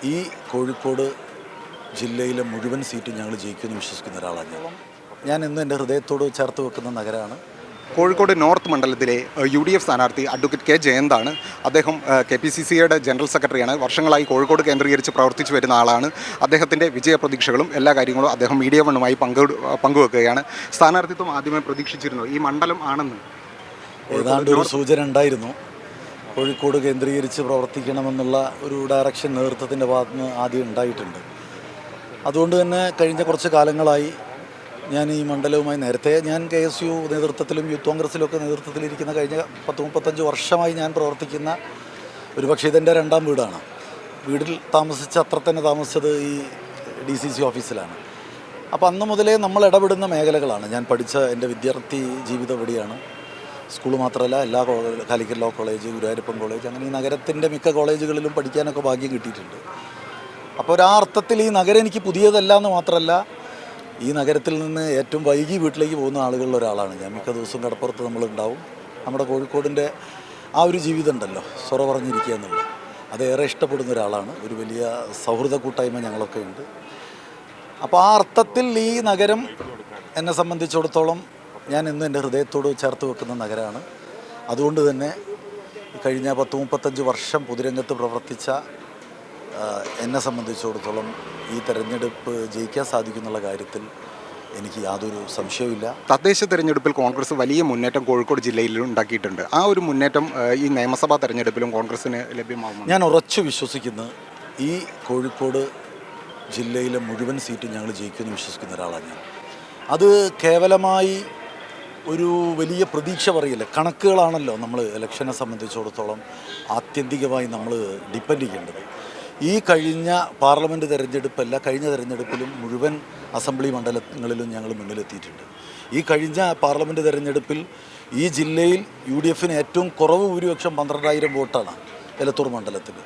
ഈ കോഴിക്കോട് ജില്ലയിലെ മുഴുവൻ സീറ്റും ഞങ്ങൾ ജയിക്കുമെന്ന് വിശ്വസിക്കുന്ന ഒരാളാണ് ഞാൻ ഇന്ന് എൻ്റെ ഹൃദയത്തോട് ചേർത്ത് വെക്കുന്ന നഗരമാണ് കോഴിക്കോട് നോർത്ത് മണ്ഡലത്തിലെ UDF സ്ഥാനാർത്ഥി അഡ്വക്കേറ്റ് കെ ജയന്താണ്. അദ്ദേഹം KPCCയുടെ ജനറൽ സെക്രട്ടറിയാണ്. വർഷങ്ങളായി കോഴിക്കോട് കേന്ദ്രീകരിച്ച് പ്രവർത്തിച്ചു വരുന്ന ആളാണ്. അദ്ദേഹത്തിൻ്റെ വിജയപ്രതീക്ഷകളും എല്ലാ കാര്യങ്ങളും അദ്ദേഹം മീഡിയ വണ്ണുമായി പങ്കുവെക്കുകയാണ്. സ്ഥാനാർത്ഥിത്വം ആദ്യമേ പ്രതീക്ഷിച്ചിരുന്നു ഈ മണ്ഡലം ആണെന്ന് ഏതാണ്ട് ഒരു സൂചന ഉണ്ടായിരുന്നു. കോഴിക്കോട് കേന്ദ്രീകരിച്ച് പ്രവർത്തിക്കണമെന്നുള്ള ഒരു ഡയറക്ഷൻ നേതൃത്വത്തിൻ്റെ ഭാഗത്ത് നിന്ന് ആദ്യം ഉണ്ടായിട്ടുണ്ട്. അതുകൊണ്ട് തന്നെ കഴിഞ്ഞ കുറച്ച് കാലങ്ങളായി ഞാൻ ഈ മണ്ഡലവുമായി നേരത്തെ ഞാൻ KSU നേതൃത്വത്തിലും യൂത്ത് കോൺഗ്രസ്സിലൊക്കെ നേതൃത്വത്തിലിരിക്കുന്ന കഴിഞ്ഞ 30-35 വർഷമായി ഞാൻ പ്രവർത്തിക്കുന്ന ഒരുപക്ഷെ ഇതെൻ്റെ രണ്ടാം വീടാണ്. വീട്ടിൽ താമസിച്ച അത്ര തന്നെ താമസിച്ചത് ഈ DCC ഓഫീസിലാണ്. അപ്പോൾ അന്ന് മുതലേ നമ്മൾ ഇടപെടുന്ന മേഖലകളാണ്. ഞാൻ പഠിച്ച എൻ്റെ വിദ്യാർത്ഥി ജീവിതം ഇവിടെയാണ്. സ്കൂൾ മാത്രമല്ല എല്ലാ Calicut law college, Guruvayurappan college, അങ്ങനെ ഈ നഗരത്തിൻ്റെ മിക്ക കോളേജുകളിലും പഠിക്കാനൊക്കെ ഭാഗ്യം കിട്ടിയിട്ടുണ്ട്. അപ്പോൾ ആ അർത്ഥത്തിൽ ഈ നഗരം എനിക്ക് പുതിയതല്ല എന്ന് മാത്രമല്ല, ഈ നഗരത്തിൽ നിന്ന് ഏറ്റവും വൈകി വീട്ടിലേക്ക് പോകുന്ന ആളുകളിൽ ഒരാളാണ് ഞാൻ. മിക്ക ദിവസവും കടപ്പുറത്ത് നമ്മളുണ്ടാവും. നമ്മുടെ കോഴിക്കോടിൻ്റെ ആ ഒരു ജീവിതം ഉണ്ടല്ലോ, സൊറ പറഞ്ഞിരിക്കുക എന്നുള്ളത്, അതേറെ ഇഷ്ടപ്പെടുന്ന ഒരാളാണ്. ഒരു വലിയ സൗഹൃദ കൂട്ടായ്മ ഞങ്ങളൊക്കെ ഉണ്ട്. അപ്പോൾ ആ അർത്ഥത്തിൽ ഈ നഗരം എന്നെ സംബന്ധിച്ചിടത്തോളം ഞാൻ ഇന്ന് എൻ്റെ ഹൃദയത്തോട് ചേർത്ത് വെക്കുന്ന നഗരമാണ്. അതുകൊണ്ട് തന്നെ കഴിഞ്ഞ 10-35 വർഷം പൊതുരംഗത്ത് പ്രവർത്തിച്ച എന്നെ സംബന്ധിച്ചിടത്തോളം ഈ തെരഞ്ഞെടുപ്പ് ജയിക്കാൻ സാധിക്കുന്നുള്ള കാര്യത്തിൽ എനിക്ക് യാതൊരു സംശയവുമില്ല. തദ്ദേശ തെരഞ്ഞെടുപ്പിൽ കോൺഗ്രസ് വലിയ മുന്നേറ്റം കോഴിക്കോട് ജില്ലയിൽ ഉണ്ടാക്കിയിട്ടുണ്ട്. ആ ഒരു മുന്നേറ്റം ഈ നിയമസഭാ തെരഞ്ഞെടുപ്പിലും കോൺഗ്രസിന് ലഭ്യമാകും. ഞാൻ ഉറച്ചു വിശ്വസിക്കുന്നു ഈ കോഴിക്കോട് ജില്ലയിലെ മുഴുവൻ സീറ്റും ഞങ്ങൾ ജയിക്കുമെന്ന് വിശ്വസിക്കുന്ന ഒരാളാണ് ഞാൻ. അത് കേവലമായി ഒരു വലിയ പ്രതീക്ഷ പറയില്ല. കണക്കുകളാണല്ലോ നമ്മൾ ഇലക്ഷനെ സംബന്ധിച്ചിടത്തോളം ആത്യന്തികമായി നമ്മൾ ഡിപ്പെൻഡ് ചെയ്യേണ്ടത്. ഈ കഴിഞ്ഞ പാർലമെൻറ്റ് തെരഞ്ഞെടുപ്പല്ല, കഴിഞ്ഞ തെരഞ്ഞെടുപ്പിലും മുഴുവൻ അസംബ്ലി മണ്ഡലങ്ങളിലും ഞങ്ങൾ മുന്നിലെത്തിയിട്ടുണ്ട്. ഈ കഴിഞ്ഞ പാർലമെൻറ്റ് തെരഞ്ഞെടുപ്പിൽ ഈ ജില്ലയിൽ UDFന് ഏറ്റവും കുറവ് ഭൂരിപക്ഷം 12,000 വോട്ടാണ്. എലത്തൂർ മണ്ഡലത്തിൽ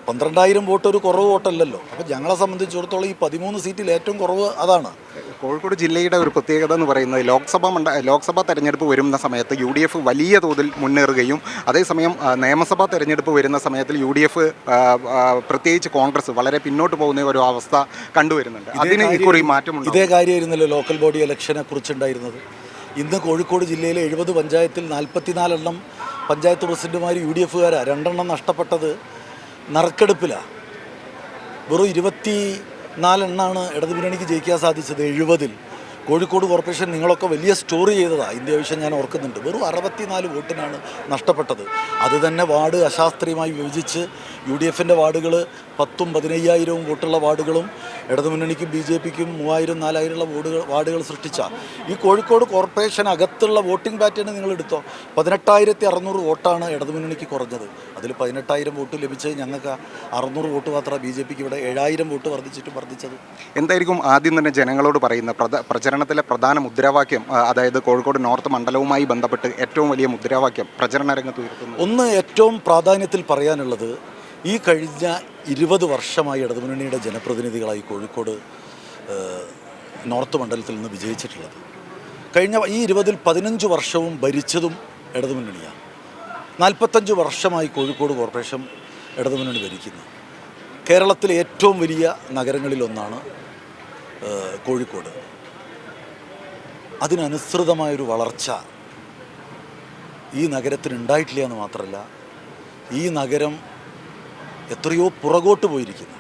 12,000 വോട്ട് ഒരു കുറവ് വോട്ടല്ലല്ലോ. അപ്പോൾ ഞങ്ങളെ സംബന്ധിച്ചിടത്തോളം ഈ 13 സീറ്റിൽ ഏറ്റവും കുറവ് അതാണ്. കോഴിക്കോട് ജില്ലയുടെ ഒരു പ്രത്യേകത എന്ന് പറയുന്നത് ലോക്സഭാ തെരഞ്ഞെടുപ്പ് വരുന്ന സമയത്ത് UDF വലിയ തോതിൽ മുന്നേറുകയും അതേസമയം നിയമസഭാ തെരഞ്ഞെടുപ്പ് വരുന്ന സമയത്തിൽ UDF പ്രത്യേകിച്ച് കോൺഗ്രസ് വളരെ പിന്നോട്ട് പോകുന്ന ഒരു അവസ്ഥ കണ്ടുവരുന്നുണ്ട്. അതിന് ഇക്കുറി മാറ്റമുണ്ട്. ഇതേ കാര്യമായിരുന്നല്ലോ ലോക്കൽ ബോഡി ഇലക്ഷനെ കുറിച്ചുണ്ടായിരുന്നത്. ഇന്ന് കോഴിക്കോട് ജില്ലയിലെ 70 പഞ്ചായത്തിൽ 44 എണ്ണം പഞ്ചായത്ത് പ്രസിഡന്റുമാർ UDFകാരാണ്. 2 എണ്ണം നഷ്ടപ്പെട്ടത് നറുക്കെടുപ്പിലാണ്. വെറും 24 എണ്ണമാണ് ഇടതുമുന്നണിക്ക് ജയിക്കാൻ സാധിച്ചത് 70-ൽ. കോഴിക്കോട് കോർപ്പറേഷൻ നിങ്ങളൊക്കെ വലിയ സ്റ്റോറി ചെയ്തതാണ്. ഇന്ത്യ വിഷയം ഞാൻ ഓർക്കുന്നുണ്ട്. വെറും 64 വോട്ടിനാണ് നഷ്ടപ്പെട്ടത്. അത് തന്നെ വാർഡ് അശാസ്ത്രീയമായി വിഭജിച്ച് UDFൻ്റെ വാർഡുകൾ 10,000-15,000 വോട്ടുള്ള വാർഡുകളും ഇടതുമുന്നണിക്കും BJPക്കും 3,000-4,000 വാർഡുകൾ സൃഷ്ടിച്ച ഈ കോഴിക്കോട് കോർപ്പറേഷൻ അകത്തുള്ള വോട്ടിംഗ് പാറ്റേൺ നിങ്ങൾ എടുത്തോ. 18,600 വോട്ടാണ് ഇടതുമുന്നണിക്ക് കുറഞ്ഞത്. അതിൽ 18,000 വോട്ട് ലഭിച്ചത് ഞങ്ങൾക്ക് 600 വോട്ട് മാത്രമാണ്. BJPക്ക് ഇവിടെ 7,000 വോട്ട് വർദ്ധിച്ചത്. എന്തായിരിക്കും ആദ്യം തന്നെ ജനങ്ങളോട് പറയുന്ന പ്രചരണത്തിലെ പ്രധാന മുദ്രാവാക്യം? അതായത് കോഴിക്കോട് നോർത്ത് മണ്ഡലവുമായി ബന്ധപ്പെട്ട് ഏറ്റവും വലിയ മുദ്രാവാക്യം പ്രചരണ രംഗത്ത് ഉയർത്തുന്നത്? ഒന്ന് ഏറ്റവും പ്രാധാന്യത്തിൽ പറയാനുള്ളത്, ഈ കഴിഞ്ഞ 20 വർഷമായി ഇടതുമുന്നണിയുടെ ജനപ്രതിനിധികളായി കോഴിക്കോട് നോർത്ത് മണ്ഡലത്തിൽ നിന്ന് വിജയിച്ചിട്ടുള്ളത്. കഴിഞ്ഞ ഈ 20-ൽ 15 വർഷവും ഭരിച്ചതും ഇടതുമുന്നണിയാണ്. 45 വർഷമായി കോഴിക്കോട് കോർപ്പറേഷൻ ഇടതുമുന്നണി ഭരിക്കുന്നു. കേരളത്തിലെ ഏറ്റവും വലിയ നഗരങ്ങളിലൊന്നാണ് കോഴിക്കോട്. അതിനനുസൃതമായൊരു വളർച്ച ഈ നഗരത്തിന് ഉണ്ടായിട്ടില്ല എന്ന് മാത്രമല്ല, ഈ നഗരം എത്രയോ പുറകോട്ട് പോയിരിക്കുന്നു.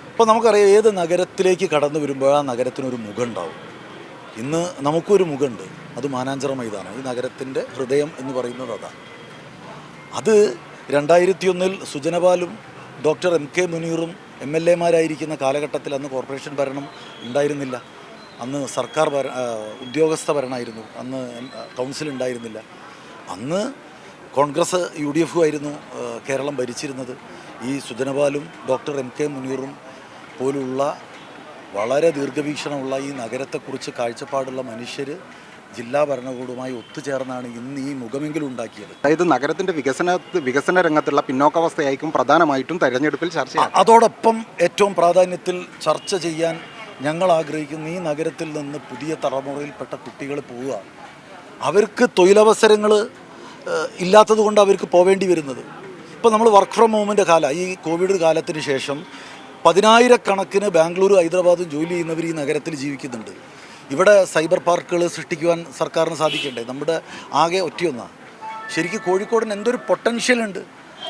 അപ്പോൾ നമുക്കറിയാം, ഏത് നഗരത്തിലേക്ക് കടന്നു വരുമ്പോൾ ആ നഗരത്തിനൊരു മുഖം ഉണ്ടാവും. ഇന്ന് നമുക്കൊരു മുഖമുണ്ട്, അത് മാനാഞ്ചിറ മൈതാനം. ഈ നഗരത്തിൻ്റെ ഹൃദയം എന്ന് പറയുന്നത് അതാണ്. അത് 2001-ൽ സുജനപാലും ഡോക്ടർ MK മുനീറും MLA-മാരായിരിക്കുന്ന കാലഘട്ടത്തിൽ അന്ന് കോർപ്പറേഷൻ ഭരണം ഉണ്ടായിരുന്നില്ല. അന്ന് സർക്കാർ ഉദ്യോഗസ്ഥ ഭരണമായിരുന്നു. അന്ന് കൗൺസിൽ ഉണ്ടായിരുന്നില്ല. അന്ന് കോൺഗ്രസ് UDF ആയിരുന്നു കേരളം ഭരിച്ചിരുന്നത്. ഈ സുജനപാലും ഡോക്ടർ MK മുനീറും പോലുള്ള വളരെ ദീർഘവീക്ഷണമുള്ള ഈ നഗരത്തെക്കുറിച്ച് കാഴ്ചപ്പാടുള്ള മനുഷ്യർ ജില്ലാ ഭരണകൂടവുമായി ഒത്തുചേർന്നാണ് ഇന്ന് ഈ മുഖമെങ്കിലും ഉണ്ടാക്കിയത്. അതായത് നഗരത്തിൻ്റെ വികസന രംഗത്തുള്ള പിന്നോക്കാവസ്ഥയായിരിക്കും പ്രധാനമായിട്ടും തെരഞ്ഞെടുപ്പിൽ ചർച്ച. അതോടൊപ്പം ഏറ്റവും പ്രാധാന്യത്തിൽ ചർച്ച ചെയ്യാൻ ഞങ്ങൾ ആഗ്രഹിക്കുന്ന, ഈ നഗരത്തിൽ നിന്ന് പുതിയ തലമുറയിൽപ്പെട്ട കുട്ടികൾ പോവുക, അവർക്ക് തൊഴിലവസരങ്ങൾ ഇല്ലാത്തത് കൊണ്ട് അവർക്ക് പോവേണ്ടി വരുന്നത്. ഇപ്പോൾ നമ്മൾ വർക്ക് ഫ്രം ഹോമിൻ്റെ കാലം, ഈ കോവിഡ് കാലത്തിന് ശേഷം 10,000-കണക്കിന് ബാംഗ്ലൂർ ഹൈദരാബാദും ജോലി ചെയ്യുന്നവർ ഈ നഗരത്തിൽ ജീവിക്കുന്നുണ്ട്. ഇവിടെ സൈബർ പാർക്കുകൾ സൃഷ്ടിക്കുവാൻ സർക്കാരിന് സാധിക്കണ്ടേ? നമ്മുടെ ആകെ ഒറ്റയൊന്നാണ്. ശരിക്കും കോഴിക്കോടിന് എന്തൊരു പൊട്ടൻഷ്യൽ ഉണ്ട്,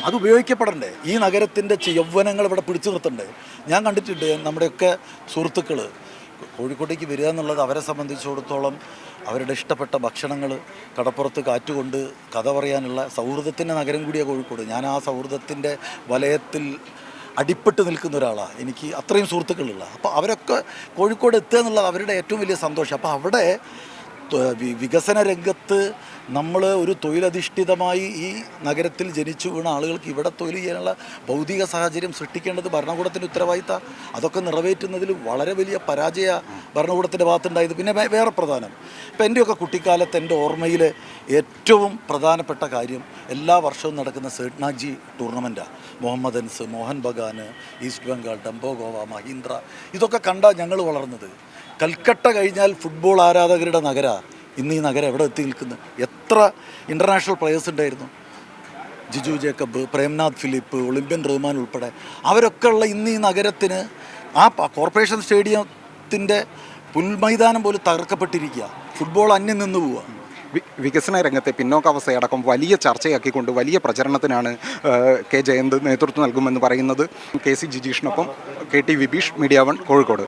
അത് ഉപയോഗിക്കപ്പെടണ്ടേ? ഈ നഗരത്തിൻ്റെ യൗവനങ്ങൾ ഇവിടെ പിടിച്ചു നിർത്തണ്ടേ? ഞാൻ കണ്ടിട്ടുണ്ട് നമ്മുടെയൊക്കെ സുഹൃത്തുക്കൾ കോഴിക്കോട്ടേക്ക് വരിക എന്നുള്ളത് അവരെ സംബന്ധിച്ചിടത്തോളം അവരുടെ ഇഷ്ടപ്പെട്ട ഭക്ഷണങ്ങൾ, കടപ്പുറത്ത് കാറ്റുകൊണ്ട് കഥ പറയാനുള്ള സൗഹൃദത്തിൻ്റെ നഗരം കൂടിയാണ് കോഴിക്കോട്. ഞാൻ ആ സൗഹൃദത്തിൻ്റെ വലയത്തിൽ അടിപ്പെട്ട് നിൽക്കുന്ന ഒരാളാണ്. എനിക്ക് അത്രയും സുഹൃത്തുക്കളുള്ള. അപ്പോൾ അവരൊക്കെ കോഴിക്കോട് എത്തുക എന്നുള്ളത് അവരുടെ ഏറ്റവും വലിയ സന്തോഷം. അപ്പോൾ അവിടെ വികസന രംഗത്ത് നമ്മൾ ഒരു തൊഴിലധിഷ്ഠിതമായി ഈ നഗരത്തിൽ ജനിച്ചു വീണ ആളുകൾക്ക് ഇവിടെ തൊഴിൽ ചെയ്യാനുള്ള ഭൗതിക സാഹചര്യം സൃഷ്ടിക്കേണ്ടത് ഭരണകൂടത്തിൻ്റെ ഉത്തരവാദിത്തം. അതൊക്കെ നിറവേറ്റുന്നതിൽ വളരെ വലിയ പരാജയ ഭരണകൂടത്തിൻ്റെ ഭാഗത്തുണ്ടായത്. പിന്നെ വേറെ പ്രധാനം, ഇപ്പം എൻ്റെയൊക്കെ കുട്ടിക്കാലത്ത് എൻ്റെ ഓർമ്മയിൽ ഏറ്റവും പ്രധാനപ്പെട്ട കാര്യം എല്ലാ വർഷവും നടക്കുന്ന സേഠ്നാജി ടൂർണമെൻറ്റാണ്. മുഹമ്മദൻസ്, മോഹൻ ബഗാൻ, ഈസ്റ്റ് ബംഗാൾ, ഡംബോ ഗോവ, മഹീന്ദ്ര, ഇതൊക്കെ കണ്ടാണ് ഞങ്ങൾ വളർന്നത്. കൽക്കട്ട കഴിഞ്ഞാൽ ഫുട്ബോൾ ആരാധകരുടെ നഗരമാണ് ഇന്ന് ഈ നഗരം എവിടെ എത്തി നിൽക്കുന്നത്. എത്ര ഇൻ്റർനാഷണൽ പ്ലെയേഴ്സ് ഉണ്ടായിരുന്നു, Jiju Jacob, Premnath Philip, Olympian Rahman ഉൾപ്പെടെ. അവരൊക്കെ ഉള്ള ഇന്ന് ഈ നഗരത്തിന് ആ കോർപ്പറേഷൻ സ്റ്റേഡിയത്തിൻ്റെ പുൽമൈതാനം പോലും തകർക്കപ്പെട്ടിരിക്കുക. ഫുട്ബോൾ അന്യം നിന്ന് പോവുക. വികസന രംഗത്തെ പിന്നോക്കാവസ്ഥയടക്കം വലിയ ചർച്ചയാക്കിക്കൊണ്ട് വലിയ പ്രചരണത്തിനാണ് കെ ജയന്ത് നേതൃത്വം നൽകുമെന്ന് പറയുന്നത്. KC ജിജീഷിനൊപ്പം KT Vibeesh, media 1 Kozhikode.